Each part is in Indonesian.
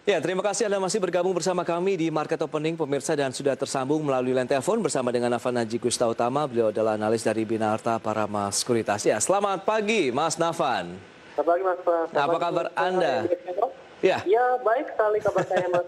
Ya, terima kasih Anda masih bergabung bersama kami di Market Opening, pemirsa, dan sudah tersambung melalui line telepon bersama dengan Nafan Haji Gustautama. Beliau adalah analis dari Binarta Parama Sekuritas. Ya, selamat pagi Mas Nafan. Selamat pagi Mas. Nah, apa kabar Anda? Ya. Ya, baik sekali kabar saya Mas.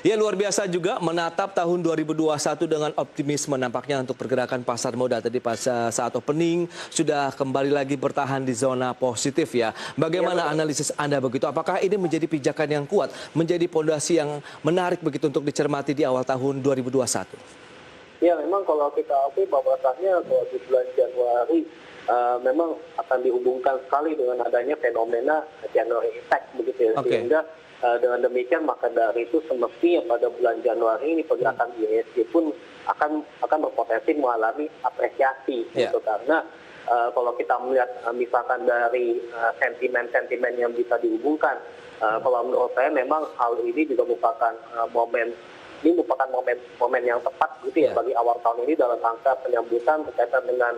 Ya, luar biasa juga menatap tahun 2021 dengan optimisme nampaknya untuk pergerakan pasar modal. Tadi pas saat opening sudah kembali lagi bertahan di zona positif ya. Bagaimana analisis Anda begitu? Apakah ini menjadi pijakan yang kuat, menjadi pondasi yang menarik begitu untuk dicermati di awal tahun 2021? Ya, memang kalau kita akui bahwasannya kalau di bulan Januari memang akan dihubungkan sekali dengan adanya fenomena January effect begitu ya. Sehingga dengan demikian maka dari itu semestinya pada bulan Januari ini pergerakan IHSG pun akan berpotensi mengalami apresiasi gitu, karena kalau kita melihat misalkan dari sentimen-sentimen yang bisa dihubungkan, kalau menurut saya memang hal ini juga merupakan momen yang tepat gitu ya bagi awal tahun ini dalam rangka penyambutan berkaitan dengan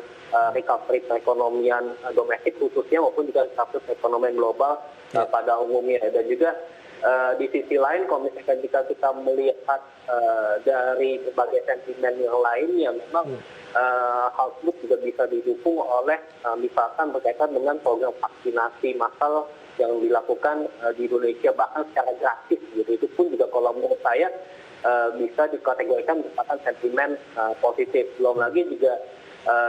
recovery perekonomian domestik khususnya maupun juga recovery perekonomian global pada umumnya. Dan juga di sisi lain kalau misalkan jika kita melihat dari berbagai sentimen yang lainnya, memang hal tersebut juga bisa didukung oleh misalkan berkaitan dengan program vaksinasi massal yang dilakukan di Indonesia bahkan secara gratis gitu. Itu pun juga kalau menurut saya bisa dikategorikan merupakan sentimen positif. Belum lagi juga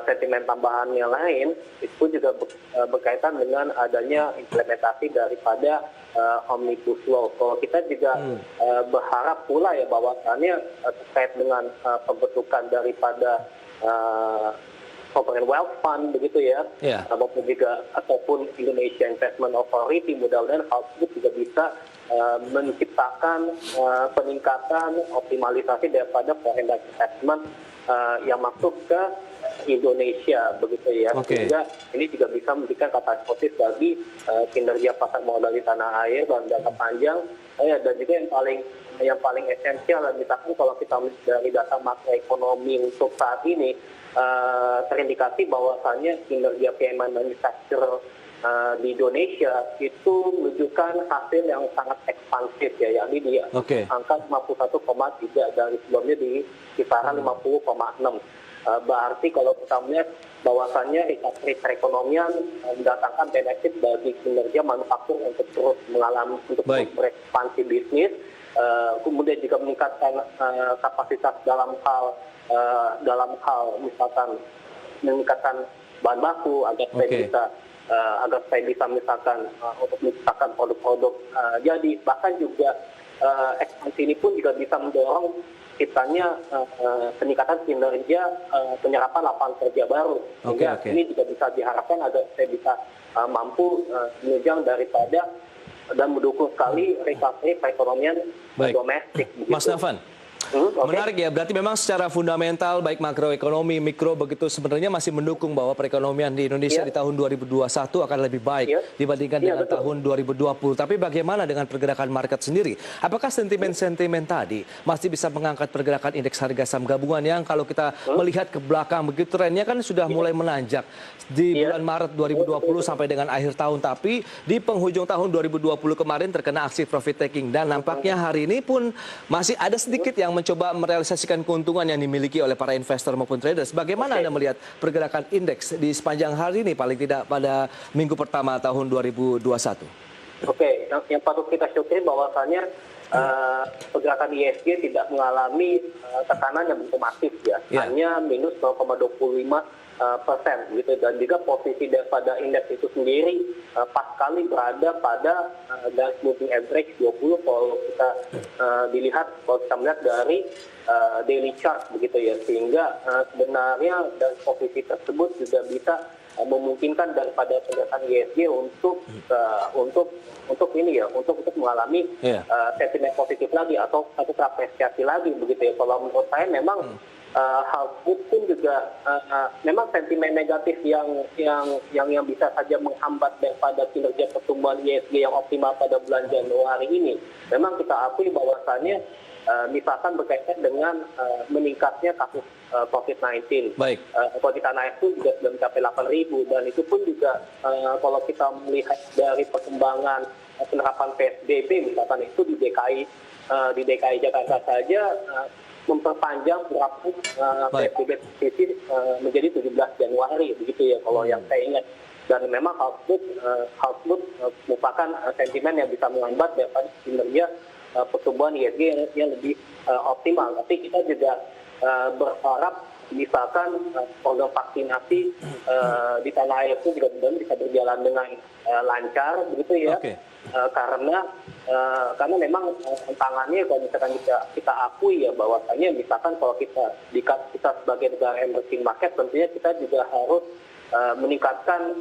sentimen tambahan yang lain itu pun juga berkaitan dengan adanya implementasi daripada Omnibus Law. Kalau kita juga berharap pula ya bahwasannya terkait dengan pembentukan daripada Sovereign Wealth Fund begitu ya, maupun juga ataupun Indonesia Investment Authority, mudah-mudahan hal tersebut juga bisa menciptakan peningkatan optimalisasi daripada foreign investment yang masuk ke Indonesia begitu ya. Sehingga ini juga bisa memberikan kata positif bagi kinerja pasar modal di tanah air dalam jangka panjang. Dan juga yang paling esensial, misalkan kalau kita dari data makroekonomi untuk saat ini terindikasi bahwasannya kinerja PMI manufacturer di Indonesia itu menunjukkan hasil yang sangat ekspansif ya, yakni di angka 51,3 dari sebelumnya di kisaran 50,6. Berarti kalau kita melihat bahwasannya recovery perekonomian mendatangkan benefit bagi kinerja manufaktur untuk terus berekspansi bisnis, kemudian juga meningkatkan kapasitas dalam hal misalkan meningkatkan bahan baku agar supaya bisa misalkan untuk menciptakan produk-produk jadi, bahkan juga ekspansi ini pun juga bisa mendorong ciptanya peningkatan kinerja penyerapan lapangan kerja baru. Sehingga ini juga bisa diharapkan agar saya bisa mampu menunjang daripada dan mendukung sekali recovery perekonomian domestik. Mas Nafan, menarik ya, berarti memang secara fundamental baik makroekonomi, mikro begitu sebenarnya masih mendukung bahwa perekonomian di Indonesia di tahun 2021 akan lebih baik dibandingkan dengan tahun 2020. Tapi bagaimana dengan pergerakan market sendiri? Apakah sentimen-sentimen tadi masih bisa mengangkat pergerakan indeks harga saham gabungan yang kalau kita melihat ke belakang begitu trennya kan sudah mulai menanjak di bulan Maret 2020 sampai dengan akhir tahun, tapi di penghujung tahun 2020 kemarin terkena aksi profit taking dan nampaknya hari ini pun masih ada sedikit yang mencoba merealisasikan keuntungan yang dimiliki oleh para investor maupun traders. Bagaimana Anda melihat pergerakan indeks di sepanjang hari ini, paling tidak pada minggu pertama tahun 2021? Yang patut kita syukuri bahwasannya pergerakan IHSG tidak mengalami tekanan yang begitu masif ya, hanya minus 0,25% gitu, dan juga posisi daripada indeks itu sendiri pas sekali berada pada garis moving average 20 kalau kita kalau kita melihat dari daily chart begitu ya, sehingga sebenarnya dari posisi tersebut juga bisa memungkinkan daripada pergerakan IHSG untuk mengalami sentimen positif lagi atau satu apresiasi lagi begitu ya. Kalau menurut saya memang hal pun juga memang sentimen negatif yang bisa saja menghambat daripada kinerja pertumbuhan IHSG yang optimal pada bulan Januari ini. Memang kita akui bahwasannya misalkan berkaitan dengan meningkatnya kasus COVID-19. Kalau kita naik pun juga sudah mencapai 8.000, dan itu pun juga kalau kita melihat dari perkembangan penerapan PSBB misalkan itu di DKI Jakarta saja memperpanjang berlaku PSBB transisi menjadi 17 Januari begitu ya kalau yang saya ingat. Dan memang hal tersebut merupakan sentimen yang bisa menghambat daripada kinerja pertumbuhan ISG yang lebih optimal. Tapi kita juga berharap misalkan program vaksinasi di tanah air itu juga bisa berjalan dengan lancar begitu ya. Okay. Karena memang tantangannya kalau misalkan kita akui ya bahwasanya misalkan kalau kita sebagai negara emerging market tentunya kita juga harus meningkatkan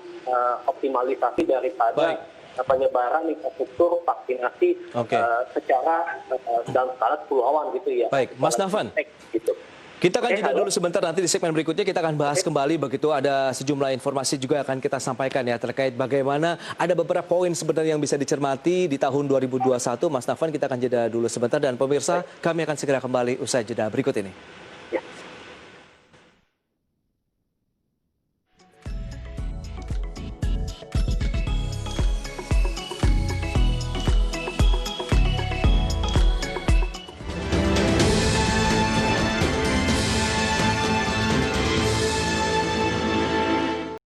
optimalisasi daripada penyebaran infrastruktur vaksinasi secara dalam skala kepulauan gitu ya. Baik, Mas Nafan. Gitu. Kita akan jeda dulu sebentar, nanti di segmen berikutnya kita akan bahas kembali begitu, ada sejumlah informasi juga akan kita sampaikan ya terkait bagaimana ada beberapa poin sebenarnya yang bisa dicermati di tahun 2021. Mas Nafan, kita akan jeda dulu sebentar dan pemirsa kami akan segera kembali usai jeda berikut ini.